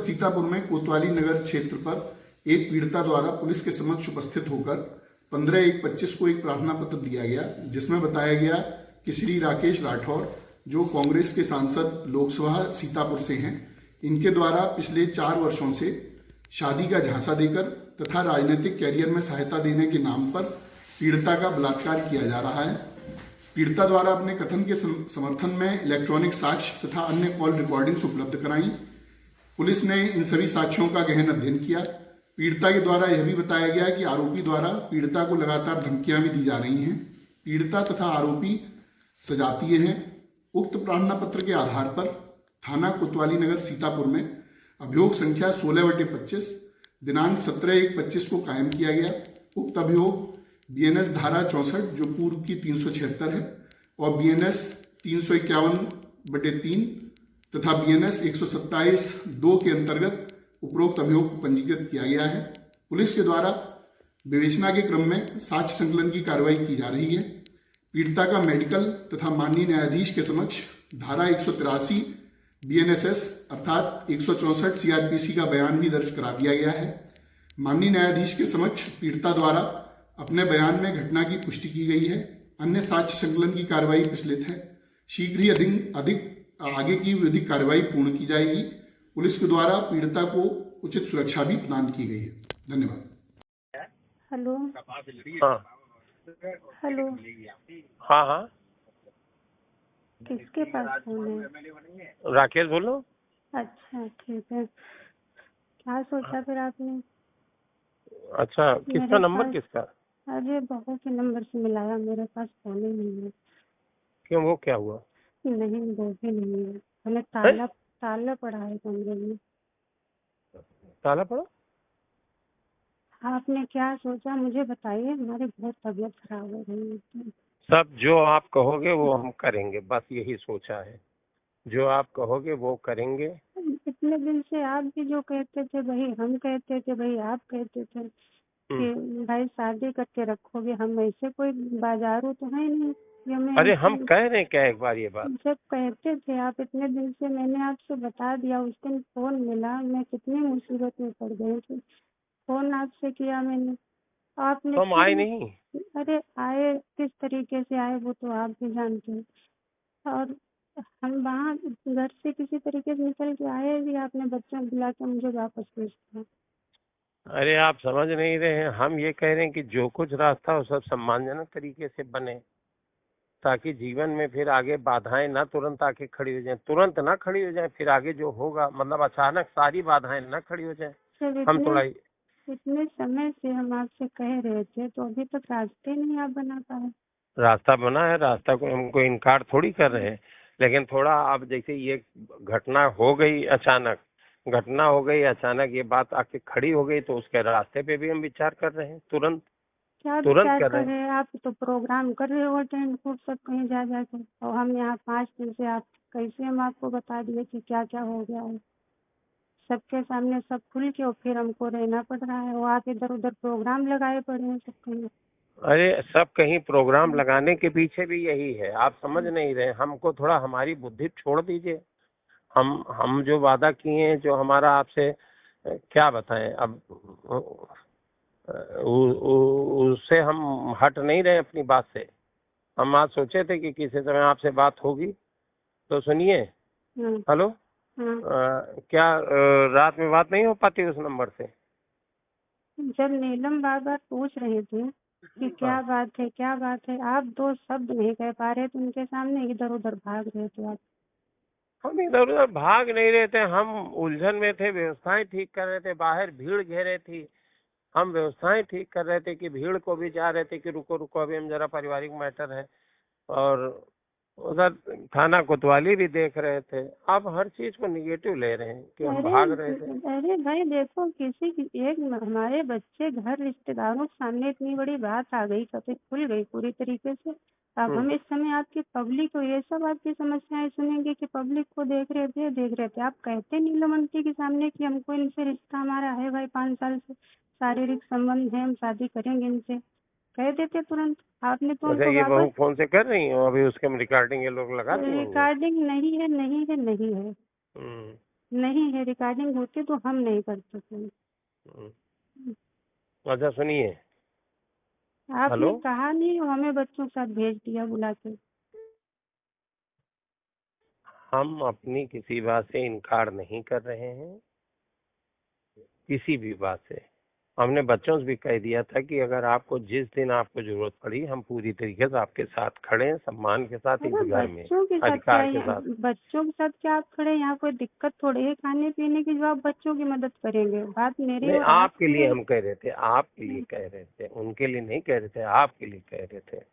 सीतापुर में कोतवाली नगर क्षेत्र पर एक पीड़िता द्वारा पुलिस के समक्ष उपस्थित होकर 15/1/25 को एक प्रार्थना पत्र दिया गया, जिसमें बताया गया कि श्री राकेश राठौर, जो कांग्रेस के सांसद लोकसभा सीतापुर से हैं, इनके द्वारा पिछले 4 वर्षों से शादी का झांसा देकर तथा राजनीतिक कैरियर में सहायता देने के नाम पर पीड़िता का बलात्कार किया जा रहा है। पीड़िता द्वारा अपने कथन के समर्थन में इलेक्ट्रॉनिक साक्ष्य तथा अन्य कॉल रिकॉर्डिंग्स उपलब्ध कराई। पुलिस ने इन सभी साक्ष्यों का गहन अध्ययन किया। पीड़िता के द्वारा यह भी बताया गया कि आरोपी द्वारा पीड़िता को लगातार धमकियां भी दी जा रही हैं। पीड़िता तथा आरोपी सजातीय हैं। उक्त प्रार्थना पत्र के आधार पर थाना कोतवाली नगर सीतापुर में अभियोग संख्या 16/25 दिनांक 17/1/25 को कायम किया गया। उक्त अभियोग BNS धारा 64 जो पूर्व की 376 है और BNS 351/3 तथा BNS 127(2) के अंतर्गत उपरोक्त अभियोग को पंजीकृत किया गया है। पुलिस के द्वारा विवेचना के क्रम में साक्ष्य संकलन की कार्रवाई की जा रही है। पीड़िता का मेडिकल तथा माननीय न्यायाधीश के समक्ष धारा 183 BNSS अर्थात 164 CRPC का बयान भी दर्ज करा दिया गया है। माननीय न्यायाधीश के समक्ष पीड़िता द्वारा अपने बयान में घटना की पुष्टि की गई है। अन्य साक्ष्य संकलन की कार्रवाई प्रचलित है। शीघ्र ही अधिक आगे की विधिक कार्रवाई पूर्ण की जाएगी। पुलिस के द्वारा पीड़िता को उचित सुरक्षा भी प्रदान की गई है। धन्यवाद। हेलो। हाँ हेलो। हाँ हाँ किसके पास फोन है? राकेश बोलो। अच्छा ठीक है। क्या सोचा फिर आपने? अच्छा, किसका नंबर किसका? अरे बहू के नंबर से मिलाया, मेरे पास फोन ही नहीं है। क्यों, वो क्या हुआ? नहीं, वो भी नहीं है। मैंने ताला पड़ा है कमरे में। ताला पड़ा? आपने क्या सोचा मुझे बताइए। हमारी बहुत तबीयत खराब हो रही है। सब जो आप कहोगे वो हम करेंगे, बस यही सोचा है। जो आप कहोगे वो करेंगे। इतने दिन से आप भी जो कहते थे वही हम कहते थे, वही आप कहते थे कि भाई शादी करके रखोगे। हम ऐसे कोई बाजारू तो है नहीं। अरे हम कह रहे हैं क्या एक बार ये बात? जब कहते थे आप इतने दिन से, मैंने आपसे बता दिया। उस दिन फोन मिला, मैं कितनी मुसीबत में पड़ गई थी। फोन आपसे किया मैंने, आपने तो हम आए नहीं। अरे आए, किस तरीके से आए वो तो आप भी जानते हैं। और हम वहाँ घर से किसी तरीके से निकल के आए भी, आपने बच्चों बुला के मुझे वापस भेज दिया। अरे आप समझ नहीं रहे हैं। हम ये कह रहे हैं कि जो कुछ रास्ता हो सब सम्मानजनक तरीके से बने, ताकि जीवन में फिर आगे बाधाएं ना तुरंत आके खड़ी हो जाएं, तुरंत ना खड़ी हो जाएं। फिर आगे जो होगा, मतलब अचानक सारी बाधाएं ना खड़ी हो जाएं। हम थोड़ा इतने समय से हम आपसे कह रहे थे, तो अभी तक रास्ते नहीं आप बना पाए। रास्ता बना है, रास्ता को हमको इनकार थोड़ी कर रहे हैं, लेकिन थोड़ा अब जैसे ये घटना हो गई अचानक ये बात आके खड़ी हो गई, तो उसके रास्ते पे भी हम विचार कर रहे हैं। तुरंत कर रहे हैं। आप तो प्रोग्राम कर रहे हो टेंट फूट सब कहीं जा जाके, और हम यहाँ 5 दिन से आप कैसे हम आपको बता दिए कि क्या क्या हो गया है सबके सामने, सब खुल के, और फिर हमको रहना पड़ रहा है। वो आप इधर उधर प्रोग्राम लगाए पड़े हैं सब कहीं। अरे सब कहीं प्रोग्राम लगाने के पीछे भी यही है, आप समझ नहीं रहे। हमको थोड़ा हमारी बुद्धि छोड़ दीजिए। हम जो वादा किए हैं, जो हमारा आपसे क्या बताएं अब, उससे हम हट नहीं रहे अपनी बात से। हम आज सोचे थे कि किसी समय आपसे बात होगी। तो सुनिए। हेलो। क्या रात में बात नहीं हो पाती उस नंबर से? जब नीलम बार बार पूछ रहे थे कि क्या बात है, आप 2 शब्द नहीं कह पा रहे थे उनके सामने, इधर उधर भाग रहे थे आप। हम इधर उधर भाग नहीं रहे थे, हम उलझन में थे, व्यवस्थाएं ठीक कर रहे थे। बाहर भीड़ घेरे थी, हम व्यवस्थाएं ठीक कर रहे थे कि भीड़ को भी जा रहे थे कि रुको रुको, अभी हम जरा पारिवारिक मैटर है। और उधर थाना कोतवाली भी देख रहे थे। आप हर चीज को निगेटिव ले रहे हैं कि हम भाग रहे थे। अरे भाई देखो, एक हमारे बच्चे घर रिश्तेदारों के सामने इतनी बड़ी बात आ गई, कभी खुल गई पूरी तरीके से। अब हम इस समय आपकी पब्लिक को ये सब आपकी समस्याएं सुनेंगे कि पब्लिक को देख रहे थे। आप कहते नीलमंती के सामने कि हमको इनसे रिश्ता हमारा है भाई, 5 साल से शारीरिक संबंध है, हम शादी करेंगे इनसे, कह देते तुरंत। आपने तो ये बहू फोन से कर रही हो अभी, उसके रिकॉर्डिंग ये लोग लगा दिए। रिकॉर्डिंग नहीं है। नहीं है, रिकॉर्डिंग होती तो हम नहीं कर सकते। हम्म। अच्छा सुनिए, आपने हेलो, कहा नहीं, हमें बच्चों के साथ भेज दिया बुला के। हम अपनी किसी बात से इनकार नहीं कर रहे हैं, किसी भी बात से। हमने बच्चों से भी कह दिया था कि अगर आपको जिस दिन आपको जरूरत पड़ी हम पूरी तरीके से आपके साथ खड़े हैं, सम्मान के साथ, अरे इस घर में बच्चों के साथ क्या अधिकार के साथ। बच्चों के साथ क्या आप खड़े, यहाँ कोई दिक्कत थोड़ी है खाने पीने की, जो आप बच्चों की मदद करेंगे। बात मेरी नहीं, और आपके आपकी लिए है। हम कह रहे थे, आपके लिए कह रहे थे, उनके लिए नहीं कह रहे थे, आपके लिए कह रहे थे।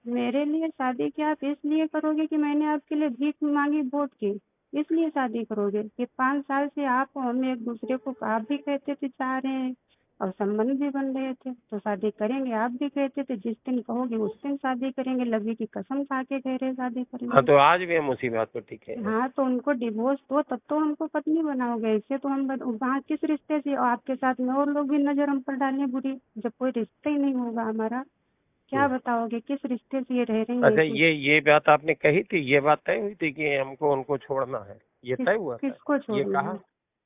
मेरे लिए शादी क्या आप इसलिए करोगे कि मैंने आपके लिए भीख मांगी वोट की, इसलिए शादी करोगे कि 5 साल से आप और हम एक दूसरे को आप भी कहते थे चाह रहे हैं और संबंध भी बन रहे थे, तो शादी करेंगे। आप भी कहते थे जिस दिन कहोगे उस दिन शादी करेंगे, लवी की कसम खा के कह रहे शादी हाँ, करेंगे। तो आज भी हम उसी बात पर टिके हैं। हाँ तो उनको डिवोर्स दो तब तो हमको पत्नी बनाओगे, इससे तो हम वहाँ किस रिश्ते से, और आपके साथ में और लोग भी नजर हम पर डालें बुरी, जब कोई रिश्ता ही नहीं होगा हमारा, क्या बताओगे किस रिश्ते से ये रह रही अच्छा, हैं? ये बात आपने कही थी, ये बात तय हुई थी कि हमको उनको छोड़ना है, ये तय हुआ था? किसको ये छोड़ना कहा है?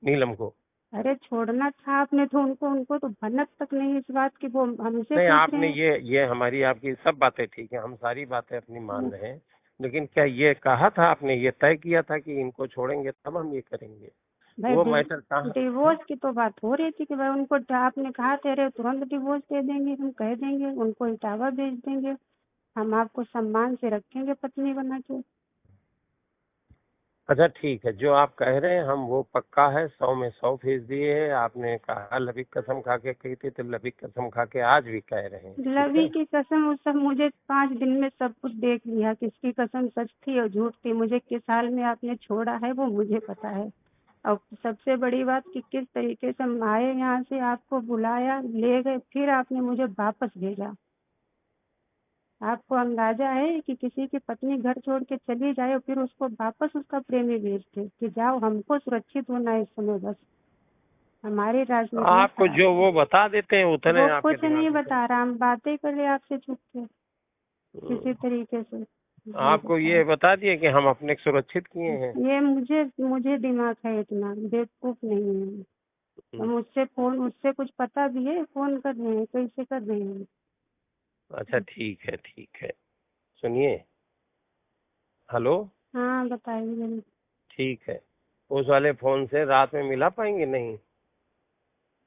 नीलम को? अरे छोड़ना था आपने तो उनको, उनको तो भनक तक नहीं इस बात की, वो हमसे नहीं, पूछ रहे आपने हैं। ये हमारी आपकी सब बातें ठीक है, हम सारी बातें अपनी मान रहे हैं, लेकिन क्या ये कहा था आपने, ये तय किया था कि इनको छोड़ेंगे तब हम ये करेंगे? भाई वो मैटर कहाँ? डिवोर्स की तो बात हो रही थी कि भाई उनको आपने कहा तेरे तुरंत डिवोर्स दे देंगे, हम कह देंगे उनको इटावा भेज देंगे, हम आपको सम्मान से रखेंगे पत्नी बना के। अच्छा ठीक है, जो आप कह रहे हैं हम वो पक्का है, 100 में 100% है। आपने कहा लबी कसम खा के कही थी, तो लबी कसम खा के आज भी कह रहे हैं, ठीक लवी है? की कसम, वो सब मुझे 5 दिन में सब कुछ देख लिया, किसकी कसम सच थी और झूठ थी, मुझे किस हाल में आपने छोड़ा है वो मुझे पता है। और सबसे बड़ी बात कि किस तरीके से हम आए यहाँ से, आपको बुलाया, ले गए, फिर आपने मुझे वापस भेजा। आपको अंदाजा है कि किसी की पत्नी घर छोड़ के चली जाए और फिर उसको वापस उसका प्रेमी भेजते कि जाओ, हमको सुरक्षित होना है इस समय बस। हमारी राजनीति में आपको जो वो बता देते हैं उतने वो आपके कुछ नहीं दिमाग में बता रहा, हम बातें कर रहे आपसे छुप के किसी तरीके से। आपको ये बता दिए कि हम अपने को सुरक्षित किए हैं। ये मुझे मुझे दिमाग है, इतना बेवकूफ नहीं है। तो मुझसे फोन, उससे कुछ पता भी है, फोन कर रहे हैं, कैसे कर रहे हैं? अच्छा ठीक है, ठीक है, सुनिए, हेलो, हाँ बताइए। ठीक है, उस वाले फोन से रात में मिला पाएंगे? नहीं।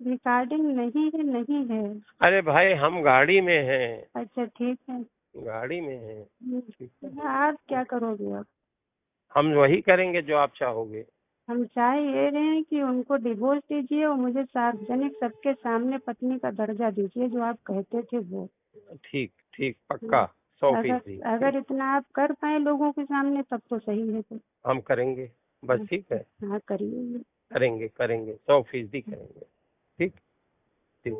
रिकॉर्डिंग नहीं है, नहीं है। अरे भाई, हम गाड़ी में हैं, अच्छा ठीक है। गाड़ी में हैं, ठीक है? आप क्या करोगे अब? हम वही करेंगे जो आप चाहोगे। हम चाह ये रहे हैं कि उनको डिवोर्स दीजिए और मुझे सार्वजनिक सबके सामने पत्नी का दर्जा दीजिए, जो आप कहते थे वो। ठीक ठीक, पक्का 100%। अगर इतना आप कर पाए लोगों के सामने तब तो सही है। तो हम करेंगे, बस ठीक है, हाँ करिए। करेंगे करेंगे 100% करेंगे। ठीक ठीक।